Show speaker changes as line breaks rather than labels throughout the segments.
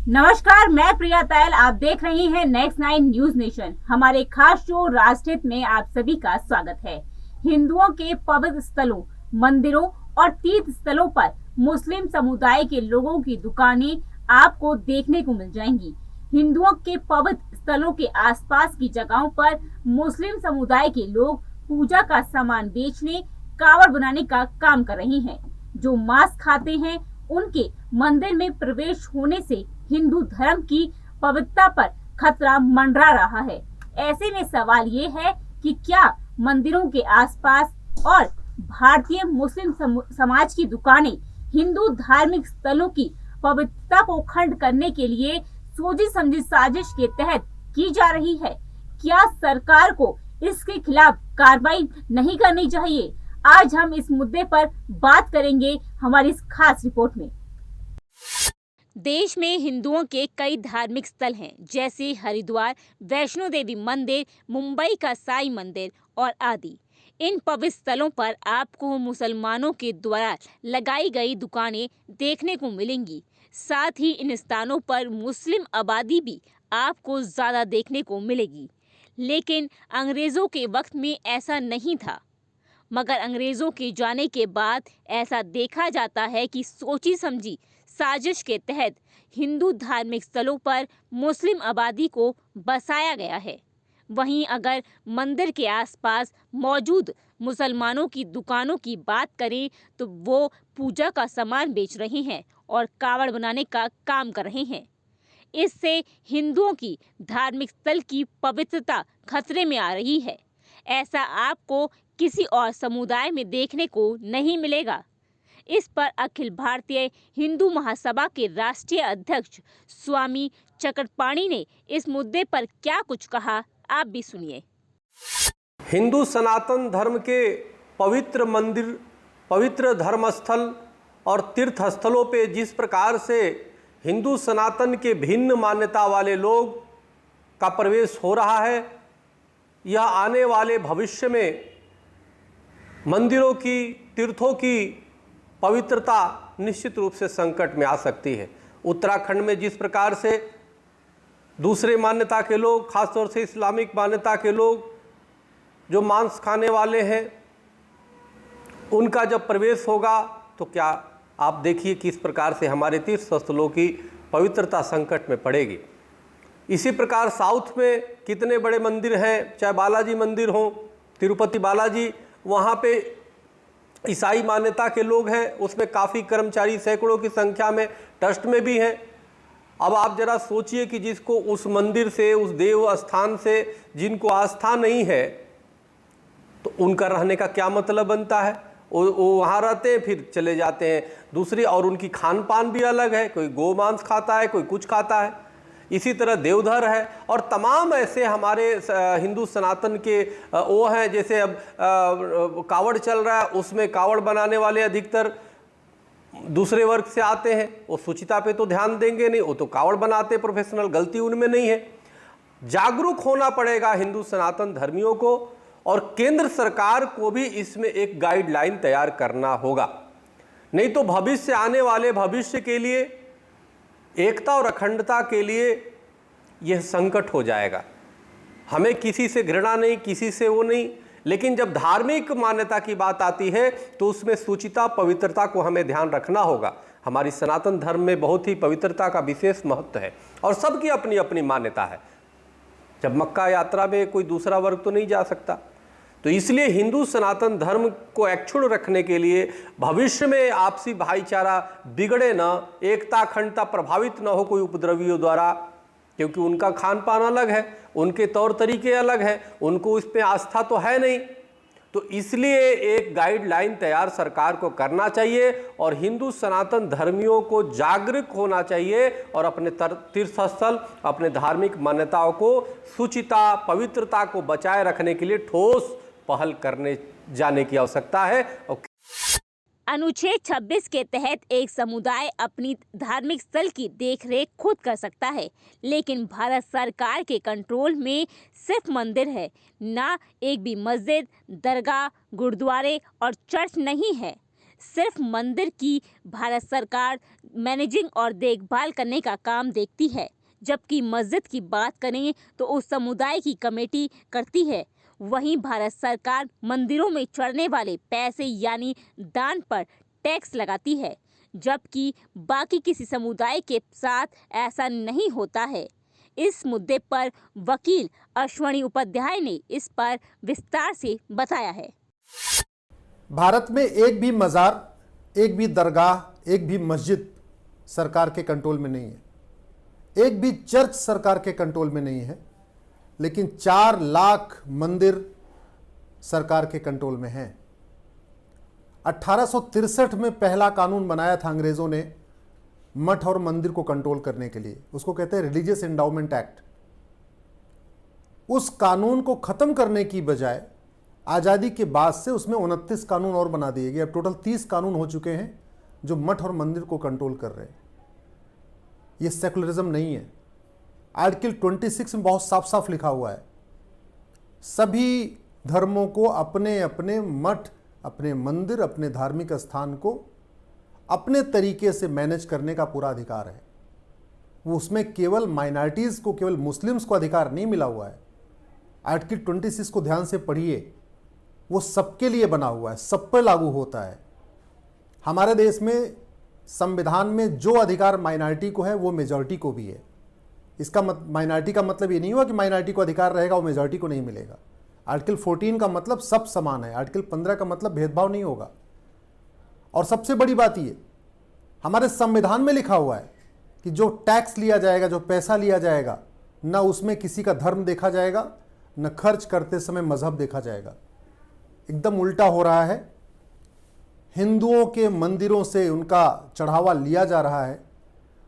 नमस्कार, मैं प्रिया तैल। आप देख रही हैं नेक्स्ट 9 न्यूज नेशन। हमारे खास शो राष्ट्रहित में आप सभी का स्वागत है। हिंदुओं के पवित्र स्थलों, मंदिरों और तीर्थ स्थलों पर मुस्लिम समुदाय के लोगों की दुकानें आपको देखने को मिल जाएंगी। हिंदुओं के पवित्र स्थलों के आसपास की जगहों पर मुस्लिम समुदाय के लोग पूजा का सामान बेचने, कावड़ बनाने का काम कर रहे हैं। जो मांस खाते हैं, उनके मंदिर में प्रवेश होने से हिंदू धर्म की पवित्रता पर खतरा मंडरा रहा है। ऐसे में सवाल ये है कि क्या मंदिरों के आसपास और भारतीय मुस्लिम समाज की दुकानें हिंदू धार्मिक स्थलों की पवित्रता को खंड करने के लिए सोची समझी साजिश के तहत की जा रही है? क्या सरकार को इसके खिलाफ कार्रवाई नहीं करनी चाहिए? आज हम इस मुद्दे पर बात करेंगे हमारी इस खास रिपोर्ट में। देश में हिंदुओं के कई धार्मिक स्थल हैं, जैसे हरिद्वार, वैष्णो देवी मंदिर, मुंबई का साईं मंदिर और आदि। इन पवित्र स्थलों पर आपको मुसलमानों के द्वारा लगाई गई दुकानें देखने को मिलेंगी। साथ ही इन स्थानों पर मुस्लिम आबादी भी आपको ज़्यादा देखने को मिलेगी। लेकिन अंग्रेज़ों के वक्त में ऐसा नहीं था, मगर अंग्रेज़ों के जाने के बाद ऐसा देखा जाता है कि सोची समझी साजिश के तहत हिंदू धार्मिक स्थलों पर मुस्लिम आबादी को बसाया गया है। वहीं अगर मंदिर के आसपास मौजूद मुसलमानों की दुकानों की बात करें तो वो पूजा का सामान बेच रहे हैं और कावड़ बनाने का काम कर रहे हैं। इससे हिंदुओं की धार्मिक स्थल की पवित्रता खतरे में आ रही है। ऐसा आपको किसी और समुदाय में देखने को नहीं मिलेगा। इस पर अखिल भारतीय हिंदू महासभा के राष्ट्रीय अध्यक्ष स्वामी चक्रपाणी ने इस मुद्दे पर क्या कुछ कहा, आप भी सुनिए।
हिंदू सनातन धर्म के पवित्र मंदिर, पवित्र धर्मस्थल और तीर्थ स्थलों पे जिस प्रकार से हिंदू सनातन के भिन्न मान्यता वाले लोग का प्रवेश हो रहा है, यह आने वाले भविष्य में मंदिरों की, तीर्थों की पवित्रता निश्चित रूप से संकट में आ सकती है। उत्तराखंड में जिस प्रकार से दूसरे मान्यता के लोग, खासतौर से इस्लामिक मान्यता के लोग जो मांस खाने वाले हैं, उनका जब प्रवेश होगा तो क्या आप देखिए किस प्रकार से हमारे तीर्थ स्थलों की पवित्रता संकट में पड़ेगी। इसी प्रकार साउथ में कितने बड़े मंदिर हैं, चाहे बालाजी मंदिर हो, तिरुपति बालाजी, वहाँ पे ईसाई मान्यता के लोग हैं, उसमें काफ़ी कर्मचारी सैकड़ों की संख्या में ट्रस्ट में भी हैं। अब आप जरा सोचिए कि जिसको उस मंदिर से, उस देव स्थान से जिनको आस्था नहीं है, तो उनका रहने का क्या मतलब बनता है? वो वहाँ रहते हैं, फिर चले जाते हैं दूसरी, और उनकी खान पान भी अलग है, कोई गोमांस खाता है, कोई कुछ खाता है। इसी तरह देवधर है और तमाम ऐसे हमारे हिंदू सनातन के वो हैं। जैसे अब कावड़ चल रहा है, उसमें कावड़ बनाने वाले अधिकतर दूसरे वर्ग से आते हैं। वो शुचिता पे तो ध्यान देंगे नहीं, वो तो कावड़ बनाते प्रोफेशनल, गलती उनमें नहीं है। जागरूक होना पड़ेगा हिंदू सनातन धर्मियों को, और केंद्र सरकार को भी इसमें एक गाइडलाइन तैयार करना होगा। नहीं तो भविष्य, आने वाले भविष्य के लिए, एकता और अखंडता के लिए यह संकट हो जाएगा। हमें किसी से घृणा नहीं, किसी से वो नहीं, लेकिन जब धार्मिक मान्यता की बात आती है तो उसमें सुचिता, पवित्रता को हमें ध्यान रखना होगा। हमारी सनातन धर्म में बहुत ही पवित्रता का विशेष महत्व है और सबकी अपनी अपनी मान्यता है। जब मक्का यात्रा में कोई दूसरा वर्ग तो नहीं जा सकता, तो इसलिए हिंदू सनातन धर्म को अक्षुण्ण रखने के लिए, भविष्य में आपसी भाईचारा बिगड़े न, एकता अखंडता प्रभावित न हो कोई उपद्रवियों द्वारा, क्योंकि उनका खान पान अलग है, उनके तौर तरीके अलग हैं, उनको इस पे आस्था तो है नहीं। तो इसलिए एक गाइडलाइन तैयार सरकार को करना चाहिए और हिंदू सनातन धर्मियों को जागरूक होना चाहिए और अपने तीर्थस्थल, अपने धार्मिक मान्यताओं को, सुचिता, पवित्रता को बचाए रखने के लिए ठोस पहल करने जाने की आवश्यकता है।
अनुच्छेद 26 के तहत एक समुदाय अपनी धार्मिक स्थल की देखरेख खुद कर सकता है, लेकिन भारत सरकार के कंट्रोल में सिर्फ मंदिर है, ना एक भी मस्जिद, दरगाह, गुरुद्वारे और चर्च नहीं है। सिर्फ मंदिर की भारत सरकार मैनेजिंग और देखभाल करने का काम देखती है, जबकि मस्जिद की बात करें तो उस समुदाय की कमेटी करती है। वहीं भारत सरकार मंदिरों में चढ़ने वाले पैसे यानी दान पर टैक्स लगाती है, जबकि बाकी किसी समुदाय के साथ ऐसा नहीं होता है। इस मुद्दे पर वकील अश्वनी उपाध्याय ने इस पर विस्तार से बताया है।
भारत में एक भी मज़ार, एक भी दरगाह, एक भी मस्जिद सरकार के कंट्रोल में नहीं है। एक भी चर्च सरकार के कंट्रोल में नहीं है, लेकिन 4 लाख मंदिर सरकार के कंट्रोल में हैं। 1863 में पहला कानून बनाया था अंग्रेज़ों ने मठ और मंदिर को कंट्रोल करने के लिए। उसको कहते हैं रिलीजियस एंडाउमेंट एक्ट। उस कानून को ख़त्म करने की बजाय आज़ादी के बाद से उसमें 29 कानून और बना दिए गए। अब टोटल 30 कानून हो चुके हैं जो मठ और मंदिर को कंट्रोल कर रहे हैं। ये सेकुलरिज्म नहीं है। आर्टिकल 26 में बहुत साफ साफ लिखा हुआ है, सभी धर्मों को अपने अपने मठ, अपने मंदिर, अपने धार्मिक स्थान को अपने तरीके से मैनेज करने का पूरा अधिकार है। वो उसमें केवल माइनॉरिटीज़ को, केवल मुस्लिम्स को अधिकार नहीं मिला हुआ है। आर्टिकल 26 को ध्यान से पढ़िए, वो सबके लिए बना हुआ है, सब पर लागू होता है। हमारे देश में संविधान में जो अधिकार माइनॉरिटी को है वो मेजॉरिटी को भी है। इसका माइनॉरिटी का मतलब ये नहीं हुआ कि माइनॉरिटी को अधिकार रहेगा वो मेजॉरिटी को नहीं मिलेगा। आर्टिकल 14 का मतलब सब समान है। आर्टिकल 15 का मतलब भेदभाव नहीं होगा। और सबसे बड़ी बात ये, हमारे संविधान में लिखा हुआ है कि जो टैक्स लिया जाएगा, जो पैसा लिया जाएगा, न उसमें किसी का धर्म देखा जाएगा, न खर्च करते समय मजहब देखा जाएगा। एकदम उल्टा हो रहा है। हिंदुओं के मंदिरों से उनका चढ़ावा लिया जा रहा है,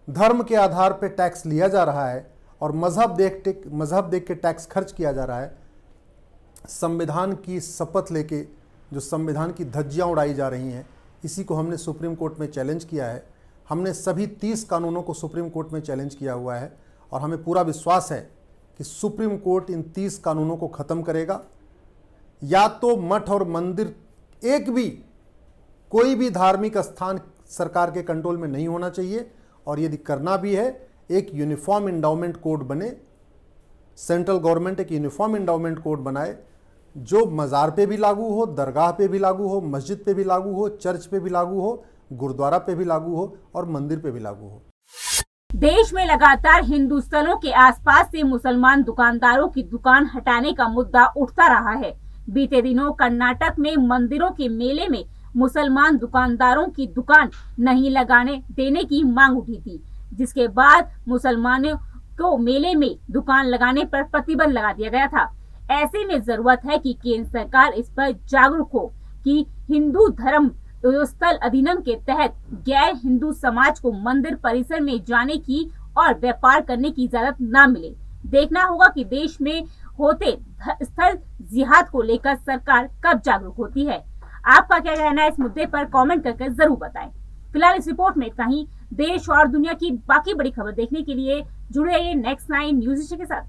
धर्म के आधार पर टैक्स लिया जा रहा है और मजहब देख के टैक्स खर्च किया जा रहा है। संविधान की शपथ लेके जो संविधान की धज्जियां उड़ाई जा रही हैं, इसी को हमने सुप्रीम कोर्ट में चैलेंज किया है। हमने सभी 30 कानूनों को सुप्रीम कोर्ट में चैलेंज किया हुआ है और हमें पूरा विश्वास है कि सुप्रीम कोर्ट इन 30 कानूनों को ख़त्म करेगा। या तो मठ और मंदिर, एक भी कोई भी धार्मिक स्थान सरकार के कंट्रोल में नहीं होना चाहिए, और यदि करना भी है एक यूनिफॉर्म इंडाउमेंट कोड बने। सेंट्रल गवर्नमेंट एक यूनिफॉर्म इंडाउमेंट कोड बनाए जो मज़ार पे भी लागू हो, दरगाह पे भी लागू हो, मस्जिद पे भी लागू हो, चर्च पे भी लागू हो, गुरुद्वारा पे भी लागू हो और मंदिर पे भी लागू हो।
देश में लगातार हिंदू स्थलों के आसपास से मुसलमान दुकानदारों की दुकान हटाने का मुद्दा उठता रहा है। बीते दिनों कर्नाटक में मंदिरों के मेले में मुसलमान दुकानदारों की दुकान नहीं लगाने देने की मांग उठी थी, जिसके बाद मुसलमानों को मेले में दुकान लगाने पर प्रतिबंध लगा दिया गया था। ऐसे में जरूरत है कि केंद्र सरकार इस पर जागरूक हो कि हिंदू धर्म स्थल अधिनियम के तहत गैर हिंदू समाज को मंदिर परिसर में जाने की और व्यापार करने की इजाजत न मिले। देखना होगा कि देश में होते स्थल जिहाद को लेकर सरकार कब जागरूक होती है। आपका क्या कहना है इस मुद्दे पर कमेंट करके जरूर बताएं। फिलहाल इस रिपोर्ट में इतना ही। देश और दुनिया की बाकी बड़ी खबर देखने के लिए जुड़े रहिए नेक्स्ट 9 न्यूज़ के साथ।